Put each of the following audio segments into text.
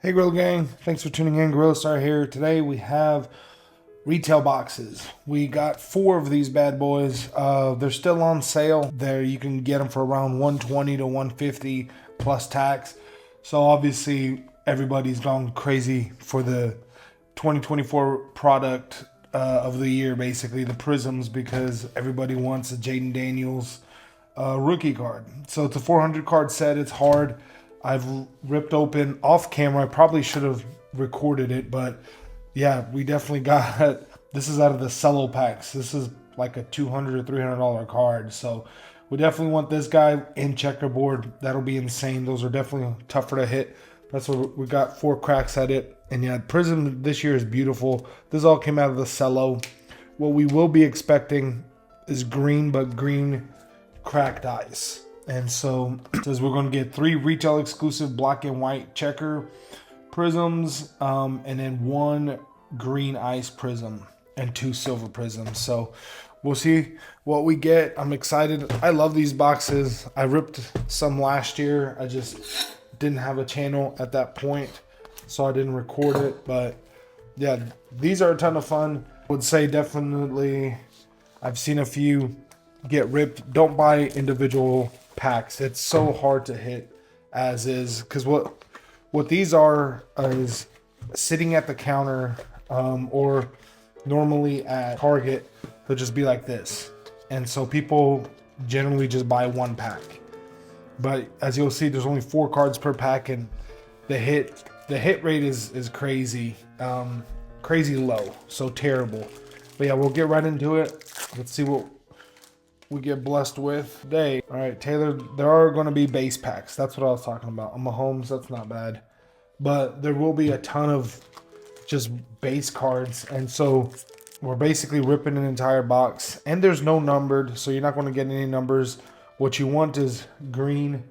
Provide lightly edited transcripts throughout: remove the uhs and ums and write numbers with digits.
Hey Gorilla Gang, thanks for tuning in. Gorilla Star here. Today we have retail boxes. We got 4 of these bad boys. They're still on sale. There you can get them for around $120 to $150 plus tax. So obviously everybody's gone crazy for the 2024 product of the year, basically the Prizms, because everybody wants a Jaden Daniels rookie card. So it's a 400 card set. It's hard. I've ripped open off camera. I probably should have recorded it, but yeah, we definitely got, this is out of the cello packs. This is like a $200 or $300 card. So we definitely want this guy in checkerboard. That'll be insane. Those are definitely tougher to hit. That's what we got, 4 cracks at it. And yeah, Prizm this year is beautiful. This all came out of the cello. What we will be expecting is green, but green cracked ice. And so it says we're going to get 3 retail exclusive black and white checker prisms, and then 1 green ice prism and 2 silver prisms. So we'll see what we get. I'm excited. I love these boxes. I ripped some last year. I just didn't have a channel at that point, so I didn't record it. But yeah, these are a ton of fun. I would say definitely I've seen a few get ripped. Don't buy individual packs. It's so hard to hit as is, because what these are is sitting at the counter, or normally at Target, they'll just be like this, and so people generally just buy 1 pack. But as you'll see, there's only 4 cards per pack, and the hit rate is crazy, crazy low, so terrible. But yeah, we'll get right into it. Let's see what we get blessed with today. All right, Taylor, there are going to be base packs. That's what I was talking about. On Mahomes, that's not bad. But there will be a ton of just base cards. And so we're basically ripping an entire box. And there's no numbered, so you're not going to get any numbers. What you want is green,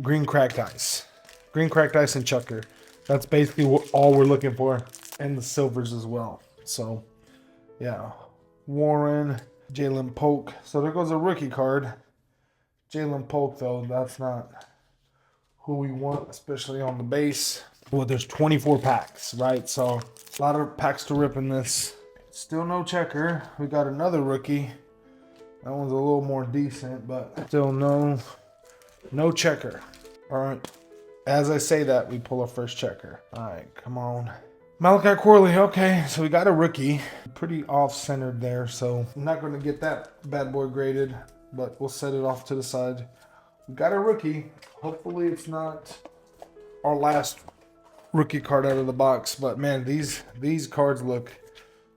green cracked ice. Green cracked ice and checker. That's basically all we're looking for. And the silvers as well. So, yeah. Warren, Jalen Polk. So there goes a rookie card. Jalen Polk, though, that's not who we want, especially on the base. Well, there's 24 packs, right? So a lot of packs to rip in this. Still no checker. We got another rookie. That one's a little more decent, but still no checker. All right. As I say that, we pull our first checker. All right, come on. Malachi Corley, okay, so we got a rookie. Pretty off-centered there, so I'm not going to get that bad boy graded, but we'll set it off to the side. We got a rookie. Hopefully it's not our last rookie card out of the box, but man, these cards look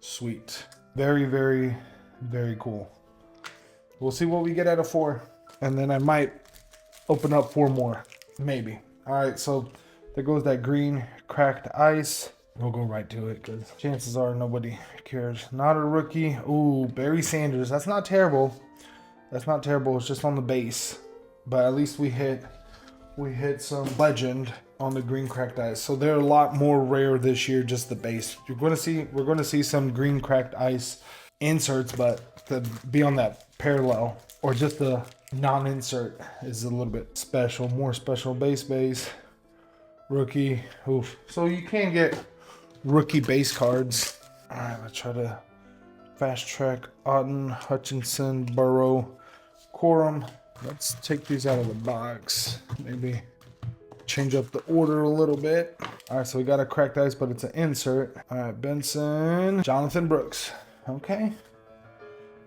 sweet. Very, very, very cool. We'll see what we get out of 4, and then I might open up 4 more, maybe. All right, so there goes that green cracked ice. We'll go right to it because chances are nobody cares. Not a rookie. Ooh, Barry Sanders. That's not terrible. That's not terrible. It's just on the base. But at least we hit some legend on the green cracked ice. So they're a lot more rare this year, just the base. We're going to see some green cracked ice inserts, but to be on that parallel or just the non-insert is a little bit special. More special base. Rookie. Oof. So you can get rookie base cards. All right, let's try to fast track Otten, Hutchinson, Burrow, Corum. Let's take these out of the box. Maybe change up the order a little bit. All right, so we got a cracked ice, but it's an insert. All right, Benson, Jonathan Brooks. Okay, I'm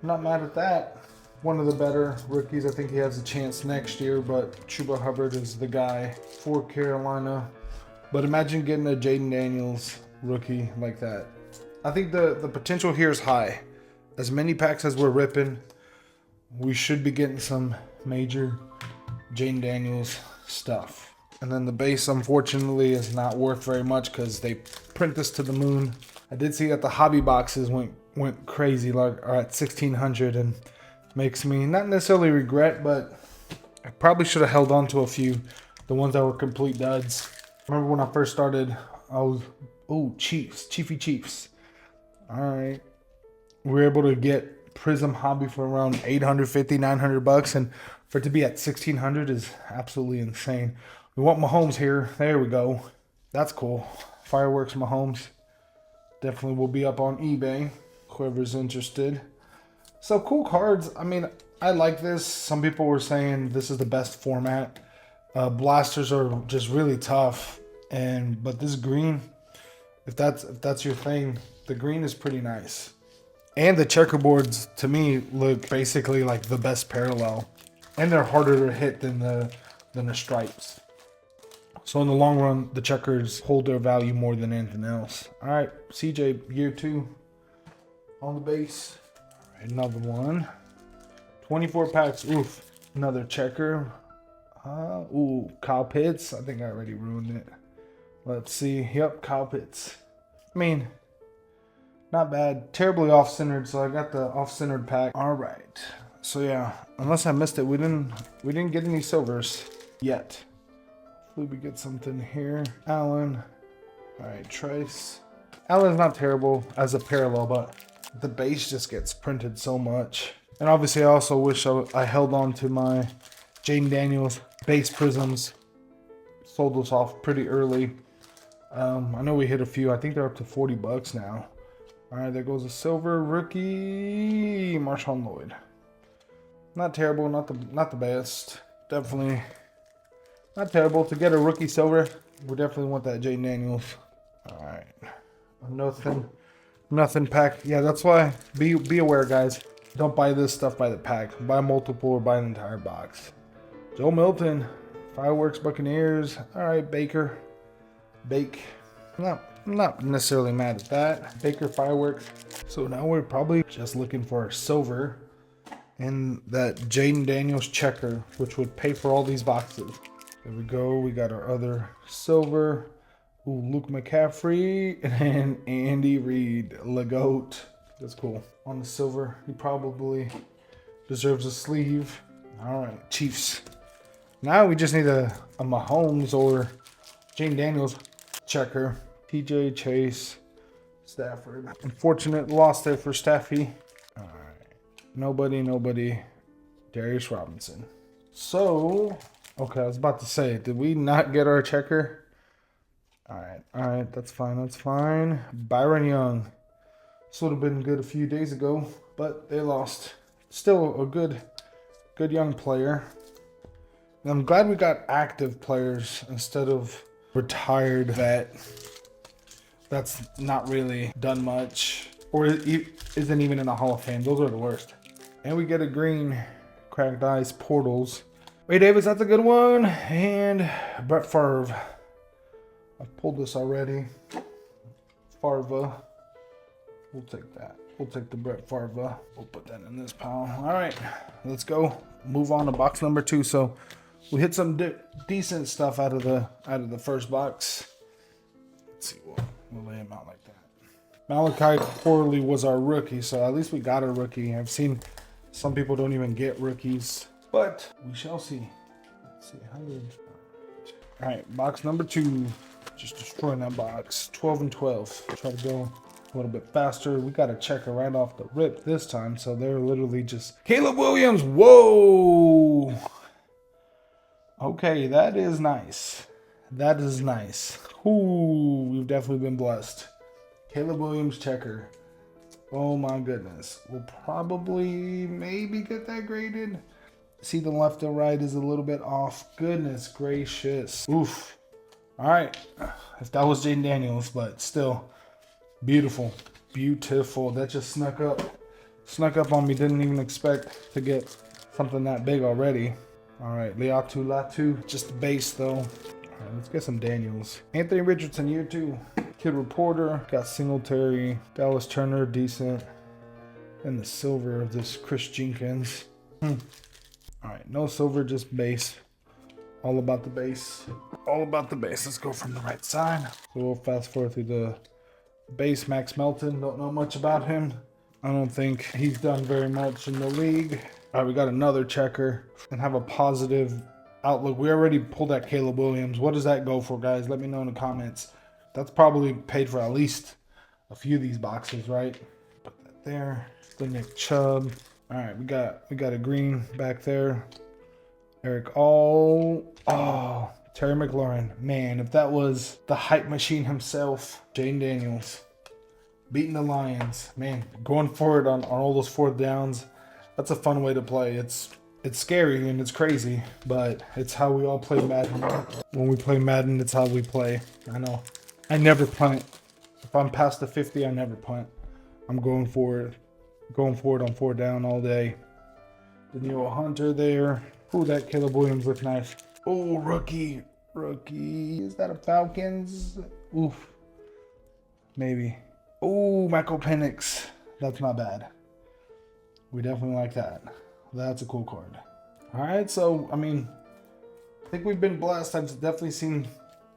not mad at that. One of the better rookies. I think he has a chance next year, but Chuba Hubbard is the guy for Carolina. But imagine getting a Jaden Daniels rookie like that. I think the potential here is high. As many packs as we're ripping, we should be getting some major Jaden Daniels stuff. And then the base, unfortunately, is not worth very much because they print this to the moon. I did see that the hobby boxes went crazy, like are at 1,600, and makes me not necessarily regret, but I probably should have held on to a few, the ones that were complete duds. Remember when I first started, I was, Chiefs. All right. We were able to get Prizm Hobby for around $850, $900, and for it to be at 1,600 is absolutely insane. We want Mahomes here. There we go. That's cool. Fireworks Mahomes. Definitely will be up on eBay. Whoever's interested. So cool cards. I mean, I like this. Some people were saying this is the best format. Blasters are just really tough. But this green, if that's your thing, the green is pretty nice. And the checkerboards, to me, look basically like the best parallel. And they're harder to hit than the stripes. So in the long run, the checkers hold their value more than anything else. All right, CJ, year 2 on the base. All right, another one. 24 packs. Oof. Another checker. Ooh, Kyle Pitts. I think I already ruined it. Let's see. Yep, Kyle Pitts. I mean, not bad. Terribly off-centered, so I got the off-centered pack. All right. So yeah, unless I missed it, we didn't get any silvers yet. Hopefully we get something here. Allen. All right, Trace. Allen's not terrible as a parallel, but the base just gets printed so much. And obviously, I also wish I held on to my Jaden Daniels base Prizms. Sold those off pretty early. I know we hit a few. I think they're up to $40 now. All right, there goes a silver rookie, Marshawn Lloyd. Not terrible, not the best. Definitely not terrible to get a rookie silver. We definitely want that Jaden Daniels. All right, nothing pack. Yeah, that's why. Be aware, guys. Don't buy this stuff by the pack. Buy multiple or buy an entire box. Joe Milton, Fireworks Buccaneers. All right, Baker. Bake. I'm not necessarily mad at that. Baker Fireworks. So now we're probably just looking for a silver and that Jaden Daniels checker, which would pay for all these boxes. There we go. We got our other silver. Ooh, Luke McCaffrey and Andy Reid, LeGoat. That's cool. On the silver, he probably deserves a sleeve. All right, Chiefs. Now we just need a Mahomes or Jaden Daniels checker. TJ, Chase, Stafford. Unfortunate loss there for Staffy. All right. Nobody. Darius Robinson. So, okay, I was about to say, did we not get our checker? All right, that's fine. Byron Young. This would have been good a few days ago, but they lost. Still a good young player. And I'm glad we got active players instead of retired vet. That's not really done much, or isn't even in the Hall of Fame. Those are the worst. And we get a green cracked ice portals. Ray Davis, that's a good one. And Brett Favre. I've pulled this already. Favre. We'll take that. We'll take the Brett Favre. We'll put that in this pile. All right, let's go. Move on to box number 2. So we hit some decent stuff out of the first box. Let's see. We'll lay him out like that. Malachi Corley was our rookie, so at least we got a rookie. I've seen some people don't even get rookies, but we shall see. Let's see. All right, box number 2. Just destroying that box. 12 and 12. Try to go a little bit faster. We got a checker right off the rip this time, so they're literally just Caleb Williams. Whoa. Okay, that is nice. That is nice. Ooh, we've definitely been blessed. Caleb Williams checker. Oh my goodness. We'll probably maybe get that graded. See, the left and right is a little bit off. Goodness gracious. Oof. All right. If that was Jaden Daniels, but still beautiful. Beautiful. That just snuck up on me. Didn't even expect to get something that big already. All right. Leatu Latu. Just the base though. All right, let's get some Daniels. Anthony Richardson, year 2. Kid Reporter. Got Singletary. Dallas Turner, decent. And the silver of this Chris Jenkins. All right, no silver, just base. All about the base. All about the base. Let's go from the right side. So we'll fast forward through the base. Max Melton. Don't know much about him. I don't think he's done very much in the league. All right, we got another checker and have a positive outlook. We already pulled that Caleb Williams. What does that go for, guys? Let me know in the comments. That's probably paid for at least a few of these boxes, right? Put that there. The Nick Chubb. All right, we got a green back there. Eric All. Oh, Terry McLaurin. Man, if that was the hype machine himself, Jane Daniels, beating the Lions. Man, going for it on all those fourth downs. That's a fun way to play. It's scary and it's crazy, but it's how we all play Madden. When we play Madden, it's how we play. I know. I never punt. If I'm past the 50, I never punt. I'm going for it. Going for it on fourth down all day. Daniel Hunter there. Ooh, that Caleb Williams looked nice. Oh, rookie. Is that a Falcons? Oof. Maybe. Oh, Michael Penix. That's not bad. We definitely like that. That's a cool card. All right, so, I mean, I think we've been blessed. I've definitely seen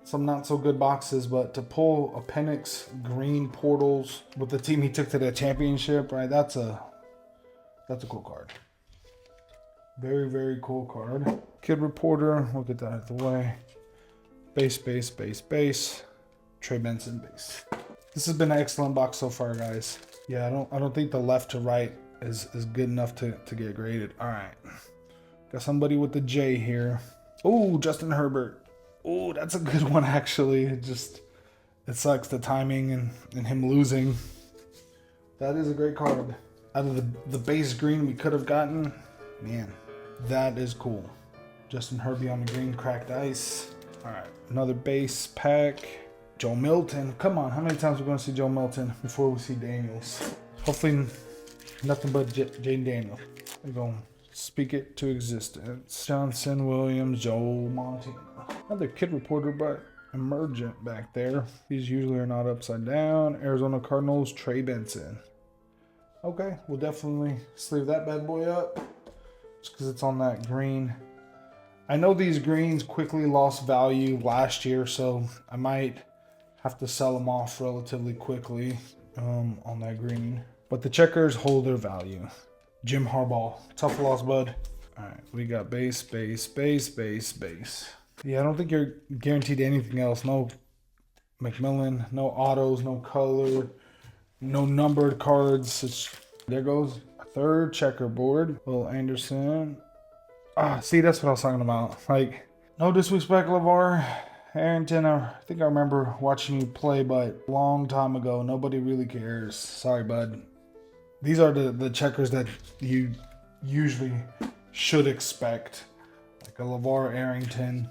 some not so good boxes, but to pull a Penix green portals with the team he took to the championship, right? That's a cool card. Very, very cool card. Kid Reporter, we'll get that out of the way. Base. Trey Benson base. This has been an excellent box so far, guys. Yeah, I don't think the left to right is good enough to get graded. All right. Got somebody with the J here. Oh, Justin Herbert. Oh, that's a good one, actually. It sucks, the timing and him losing. That is a great card. Out of the base green we could have gotten, man, that is cool. Justin Herbie on the green cracked ice. All right, another base pack. Joe Milton. Come on, how many times are we going to see Joe Milton before we see Daniels? Hopefully nothing but Jane Daniels. We're going to speak it to existence. Johnson, Williams, Joe Montana. Another Kid Reporter, but emergent back there. These usually are not upside down. Arizona Cardinals, Trey Benson. Okay, we'll definitely sleeve that bad boy up just because it's on that green. I know these greens quickly lost value last year, so I might have to sell them off relatively quickly on that green. But the checkers hold their value. Jim Harbaugh, tough loss, bud. All right, we got base. Yeah, I don't think you're guaranteed anything else. No McMillan, no autos, no color, no numbered cards. There goes a third checkerboard. Will Anderson. See, that's what I was talking about. Like, no disrespect, LeVar Arrington. I think I remember watching you play, but a long time ago. Nobody really cares. Sorry, bud. These are the checkers that you usually should expect. Like a LeVar Arrington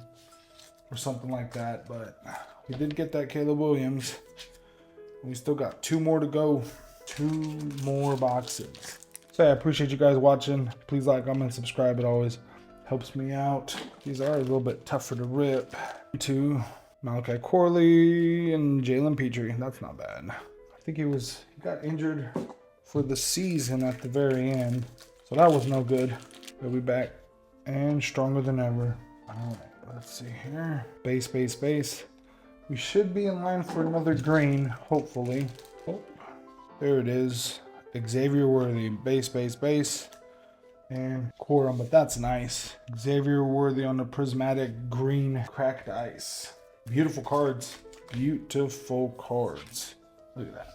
or something like that. But we did get that Caleb Williams. We still got 2 more to go. 2 more boxes. So I appreciate you guys watching. Please like, comment, subscribe. It always helps me out. These are a little bit tougher to rip. 2, Malachi Corley and Jalen Petrie. That's not bad. I think he got injured for the season at the very end. So that was no good. We'll be back and stronger than ever. All right, let's see here. Base. We should be in line for another green, hopefully. Oh, there it is. Xavier Worthy, base, and Quorum, but that's nice. Xavier Worthy on the prismatic green cracked ice. Beautiful cards. Look at that.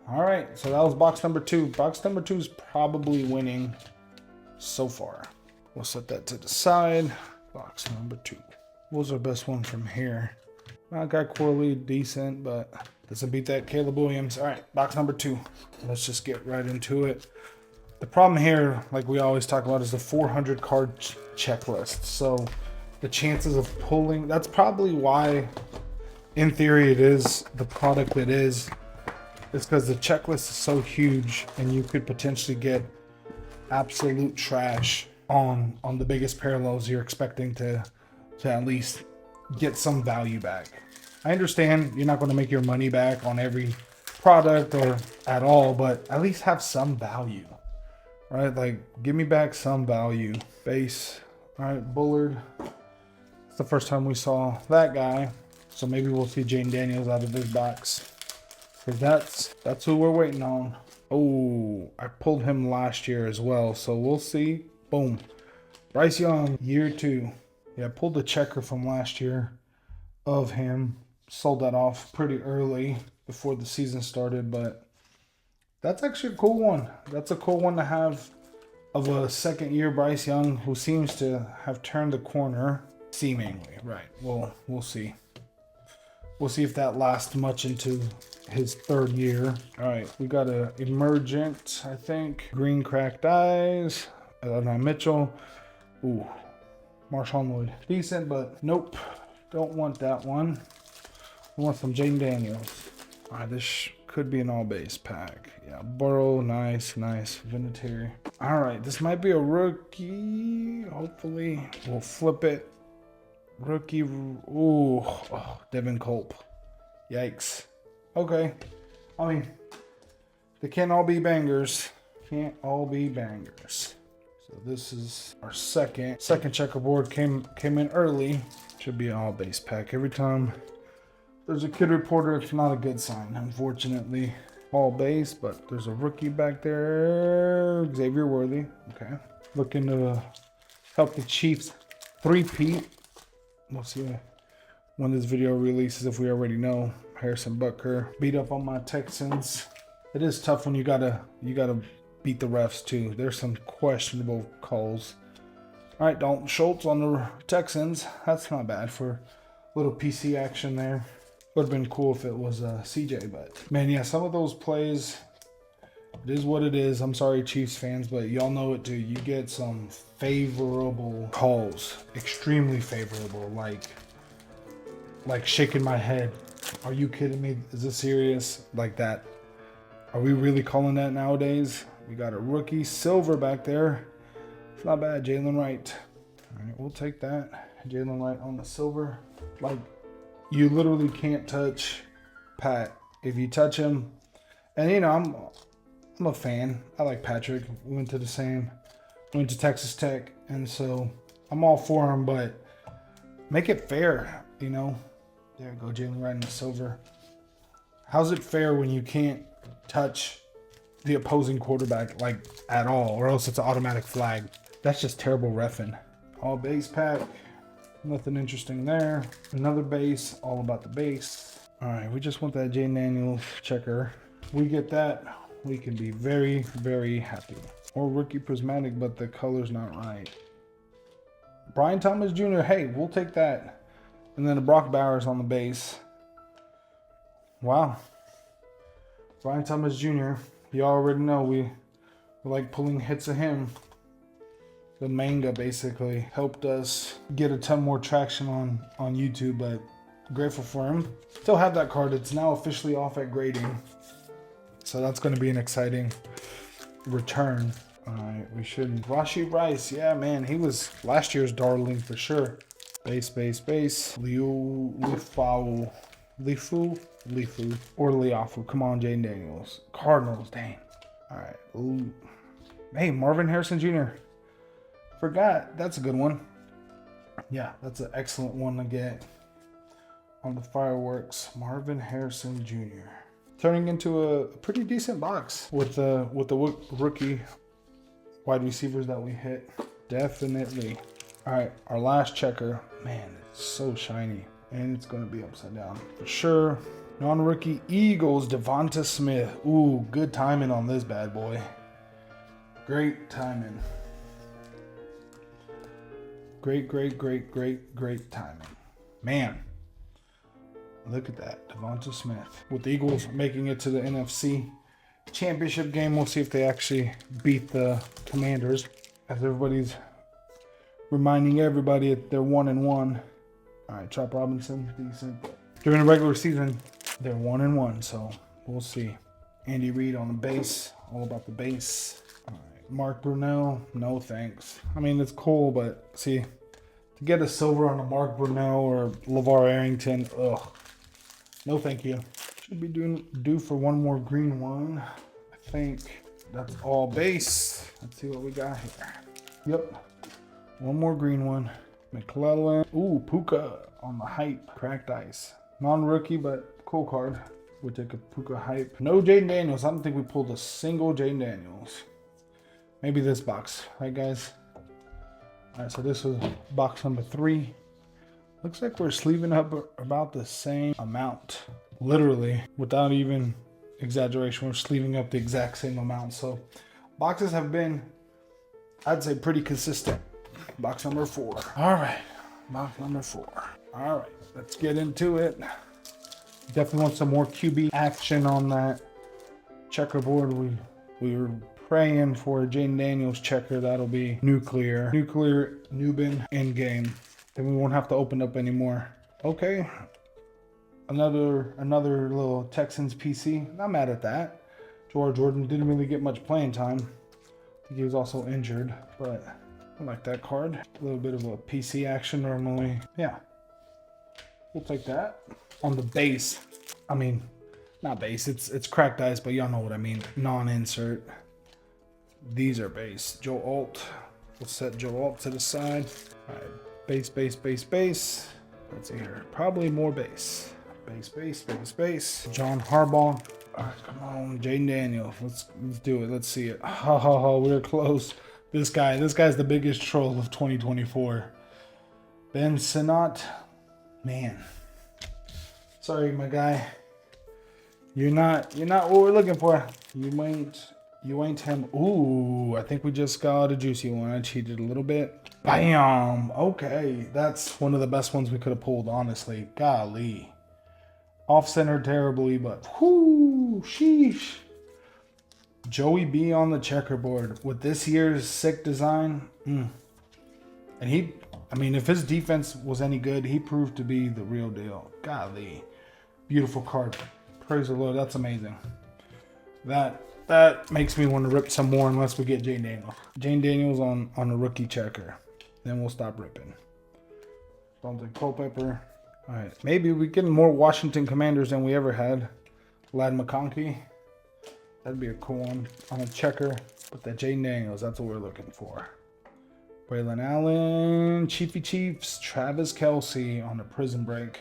All right, so that was box number 2. Box number 2 is probably winning so far. We'll set that to the side. Box number 2. What was our best one from here? Malachi Corley, decent, but doesn't beat that Caleb Williams. All right, box number 2. Let's just get right into it. The problem here, like we always talk about, is the 400 card checklist. So the chances of pulling, that's probably why, in theory, it is the product it is. It's because the checklist is so huge and you could potentially get absolute trash on the biggest parallels. You're expecting to at least get some value back. I understand you're not going to make your money back on every product or at all, but at least have some value, right? Like, give me back some value. Base. All right, Bullard. It's the first time we saw that guy, so maybe we'll see Jane Daniels out of this box, because that's who we're waiting on. Oh, I pulled him last year as well, so we'll see. Boom. Bryce Young, year 2. Yeah, I pulled the checker from last year of him. Sold that off pretty early before the season started, but that's actually a cool one. That's a cool one to have of a second year Bryce Young, who seems to have turned the corner. Seemingly, right. Well, we'll see. We'll see if that lasts much into his 3rd year. All right, we got a Emergent, I think. Green Cracked Eyes. Mitchell. Ooh, Marshawn Lloyd. Decent, but nope. Don't want that one. I want some Jaden Daniels. All right, this could be an all base pack. Yeah, Burrow, nice. Vinatieri. All right, this might be a rookie. Hopefully, we'll flip it. Rookie. Ooh, Devin Culp. Yikes. Okay. I mean, they can't all be bangers. Can't all be bangers. So this is our second checkerboard. Came in early. Should be an all base pack. Every time there's a kid reporter, it's not a good sign, unfortunately. All base, but there's a rookie back there. Xavier Worthy. Okay. Looking to help the Chiefs three-peat. We'll see when this video releases, if we already know. Harrison Butker beat up on my Texans. It is tough when you gotta beat the refs too. There's some questionable calls. All right, Dalton Schultz on the Texans. That's not bad for a little PC action there. Would have been cool if it was CJ, but man, yeah, some of those plays, it is what it is. I'm sorry, Chiefs fans, but y'all know it too. You get some favorable calls, extremely favorable, like shaking my head. Are you kidding me? Is this serious? Like that. Are we really calling that nowadays? We got a rookie silver back there. It's not bad. Jalen Wright. All right, we'll take that. Jalen Wright on the silver. Like, you literally can't touch Pat. If you touch him, and you know, I'm a fan. I like Patrick. We went to Texas Tech, and so I'm all for him, but make it fair, you know. There you go, Jalen Wright in the silver. How's it fair when you can't touch the opposing quarterback like at all, or else it's an automatic flag? That's just terrible reffing. All base pack. Nothing interesting there. Another base, all about the base. All right, we just want that Jaden Daniels checker. We get that, we can be very, very happy. Or rookie prismatic, but the color's not right. Brian Thomas Jr., hey, we'll take that. And then a Brock Bowers on the base. Wow. Brian Thomas Jr., you already know we like pulling hits of him. The manga basically helped us get a ton more traction on YouTube, but grateful for him. Still have that card. It's now officially off at grading. So that's going to be an exciting return. All right, we should. Rashee Rice, yeah, man, he was last year's darling for sure. Base. Lifu. Or Liafu. Come on, Jaden Daniels. Cardinals, dang. All right. Ooh. Hey, Marvin Harrison Jr. Forgot. That's a good one. Yeah, that's an excellent one to get on the fireworks. Marvin Harrison Jr. Turning into a pretty decent box with the rookie wide receivers that we hit. Definitely. All right, our last checker. Man, it's so shiny. And it's going to be upside down for sure. Non-rookie Eagles, Devonta Smith. Ooh, good timing on this bad boy. Great timing. Great timing. Man, look at that. Devonta Smith. With the Eagles making it to the NFC Championship game, we'll see if they actually beat the Commanders. As everybody's reminding everybody that they're 1-1. All right, Chop Robinson, decent. During the regular season, they're 1-1, so we'll see. Andy Reid on the base, all about the base. All right, Mark Brunell, no thanks. I mean, it's cool, but see, to get a silver on a Mark Brunell or LeVar Arrington, ugh, no thank you. Should be due for one more green one. I think that's all base. Let's see what we got here. Yep. One more green one. McClellan. Ooh, Puka on the hype. Cracked ice. Non-rookie, but cool card. We'll take a Puka hype. No Jaden Daniels. I don't think we pulled a single Jaden Daniels. Maybe this box. Right, guys? All right, so this was box number 3. Looks like we're sleeving up about the same amount. Literally, without even exaggeration, we're sleeving up the exact same amount. So boxes have been, I'd say, pretty consistent. Box number 4. All right, Box number 4. All right, let's get into it. Definitely want some more QB action on that checkerboard. We were praying for a Jaden Daniels checker. That'll be nuclear, Nubin in game. Then we won't have to open up anymore. Okay, another little Texans PC. Not mad at that. Jordan didn't really get much playing time. I think he was also injured, but I like that card. A little bit of a PC action normally. Yeah, we'll take that. On the base, I mean, not base, it's cracked ice, but y'all know what I mean. Non-insert. These are base. Joe Alt. We'll set Joe Alt to the side. All right, base. Let's see here. Probably more base. Base. John Harbaugh. All right, come on, Jaden Daniels. Let's do it. Let's see it. We're close. This guy's the biggest troll of 2024. Ben Sinnott. Man. Sorry, my guy. You're not what we're looking for. You ain't him. Ooh, I think we just got a juicy one. I cheated a little bit. Bam. Okay, that's one of the best ones we could have pulled, honestly. Golly. Off center terribly, but whoo, sheesh. Joey B on the checkerboard with this year's sick design. And if his defense was any good, he proved to be the real deal. Golly. Beautiful card. Praise the Lord. That's amazing. That makes me want to rip some more unless we get Jaden Daniels. Jaden Daniels on a rookie checker. Then we'll stop ripping. Something Culpepper. All right. Maybe we're getting more Washington Commanders than we ever had. Lad McConkey. That'd be a cool one on a checker. But that Jaden Daniels, that's what we're looking for. Braylon Allen, Chiefs, Travis Kelce on a Prizm break.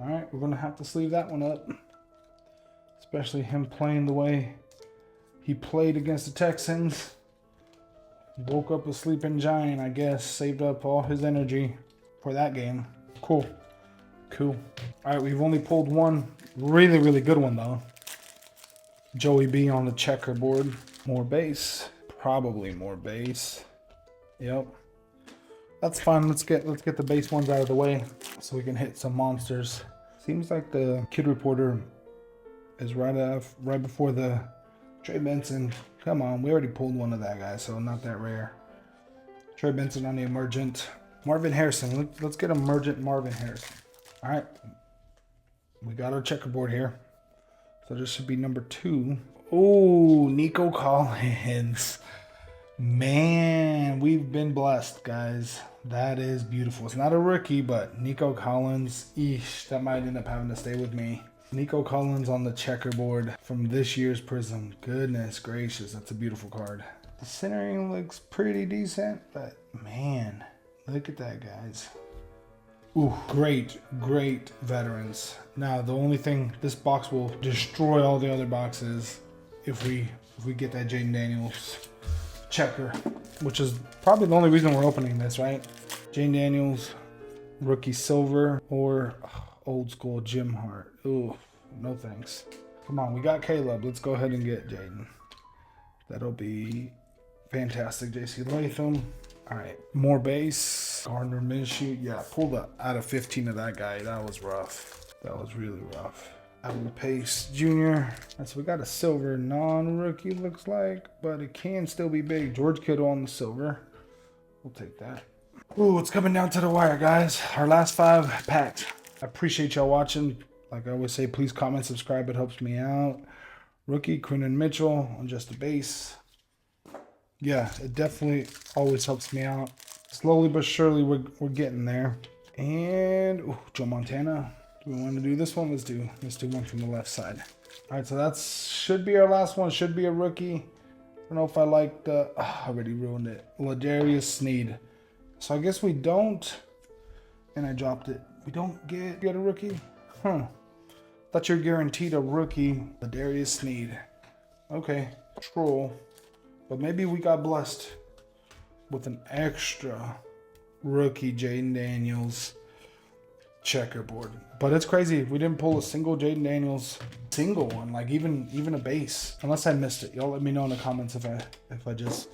All right, we're going to have to sleeve that one up. Especially him playing the way he played against the Texans. Woke up a sleeping giant, I guess. Saved up all his energy for that game. Cool. All right, we've only pulled one really good one, though. Joey B on the checkerboard. More base. Probably more base. Yep. That's fine. Let's get the base ones out of the way so we can hit some monsters. Seems like the Kid Reporter is right before the Trey Benson. Come on, we already pulled one of that guy, so not that rare. Trey Benson on the emergent. Marvin Harrison. Let's get emergent Marvin Harrison. All right. We got our checkerboard here. So this should be number 2. Oh, Nico Collins. Man, we've been blessed, guys. That is beautiful. It's not a rookie, but Nico Collins, that might end up having to stay with me. Nico Collins on the checkerboard from this year's Prizm. Goodness gracious, that's a beautiful card. The centering looks pretty decent, but man, look at that, guys. Ooh, great veterans. Now, the only thing, this box will destroy all the other boxes if we get that Jaden Daniels checker, which is probably the only reason we're opening this, right? Jaden Daniels, rookie silver, or old school Jim Hart. Ooh, no thanks. Come on, we got Caleb. Let's go ahead and get Jaden. That'll be fantastic. JC Latham. All right, more base. Gardner Minshew. Yeah, pulled out of 15 of that guy. That was rough. That was really rough. Adam Pace Jr. So we got a silver non-rookie, looks like, but it can still be big. George Kittle on the silver. We'll take that. Ooh, it's coming down to the wire, guys. Our last 5 packed. I appreciate y'all watching. Like I always say, please comment, subscribe. It helps me out. Rookie, Quinton Mitchell on just the base. Yeah, it definitely always helps me out. Slowly but surely, we're getting there. And ooh, Joe Montana. Do we want to do this one? Let's do one from the left side. All right, so that should be our last one. Should be a rookie. I don't know if I like the... I already ruined it. Ladarius Sneed. So I guess we don't... And I dropped it. We don't get a rookie? Huh. Thought you're guaranteed a rookie. Ladarius Sneed. Okay. Troll. But maybe we got blessed with an extra rookie Jaden Daniels checkerboard. But it's crazy. We didn't pull a single Jaden Daniels single one, like even a base. Unless I missed it. Y'all let me know in the comments if I just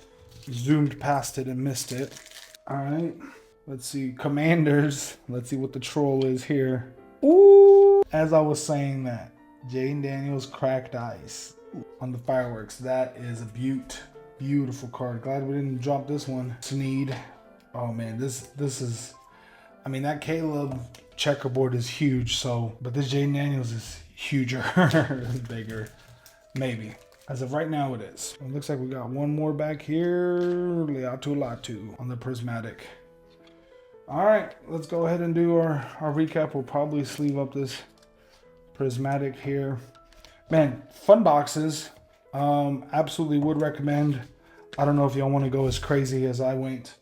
zoomed past it and missed it. All right. Let's see, Commanders. Let's see what the troll is here. Ooh, as I was saying that, Jaden Daniels cracked ice on the fireworks. That is a beautiful card. Glad we didn't drop this one. Sneed. Oh man, this is, I mean, that Caleb checkerboard is huge, so, but this Jaden Daniels is huger, bigger, maybe. As of right now, it is. It looks like we got one more back here. Latu on the prismatic. All right, let's go ahead and do our recap. We'll probably sleeve up this prismatic here. Man, fun boxes. Absolutely would recommend. I don't know if y'all want to go as crazy as I went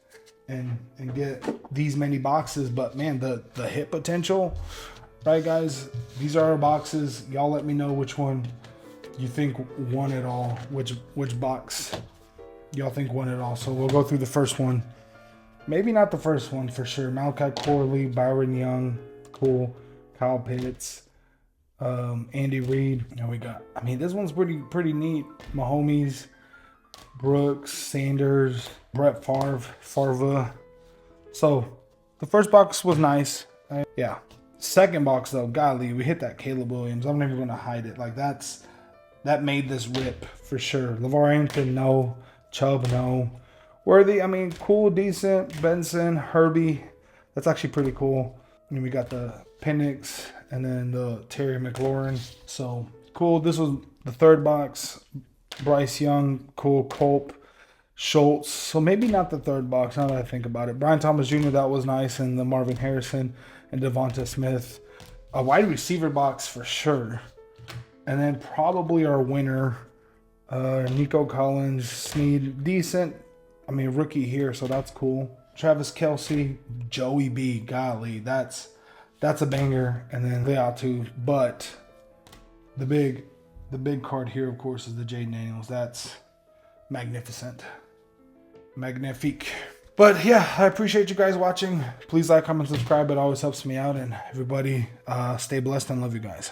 and get these many boxes, but man, the hit potential, right guys? These are our boxes. Y'all let me know which one you think won it all, which box y'all think won it all. So we'll go through the first one. Maybe not the first one for sure. Malachi Corley, Byron Young, cool. Kyle Pitts, Andy Reid. And we got, I mean, this one's pretty neat. Mahomes, Brooks, Sanders, Brett Favre. So the first box was nice. Yeah. Second box though, golly, we hit that Caleb Williams. I'm never gonna hide it. Like that made this rip for sure. LeVar Arrington, no. Chubb, no. Worthy, I mean, cool, decent. Benson, Herbie, that's actually pretty cool. And we got the Penix and then the Terry McLaurin. So cool. This was the third box. Bryce Young, cool. Culp, Schultz. So maybe not the third box now that I think about it. Brian Thomas Jr., that was nice. And the Marvin Harrison and Devonta Smith. A wide receiver box for sure. And then probably our winner, Nico Collins, Sneed, decent. I mean, rookie here, so that's cool. Travis Kelce, Joey B, golly, that's a banger. And then Leatu, but the big card here, of course, is the Jaden Daniels. That's magnificent, magnifique. But yeah, I appreciate you guys watching. Please like, comment, subscribe. It always helps me out. And everybody, stay blessed and love you guys.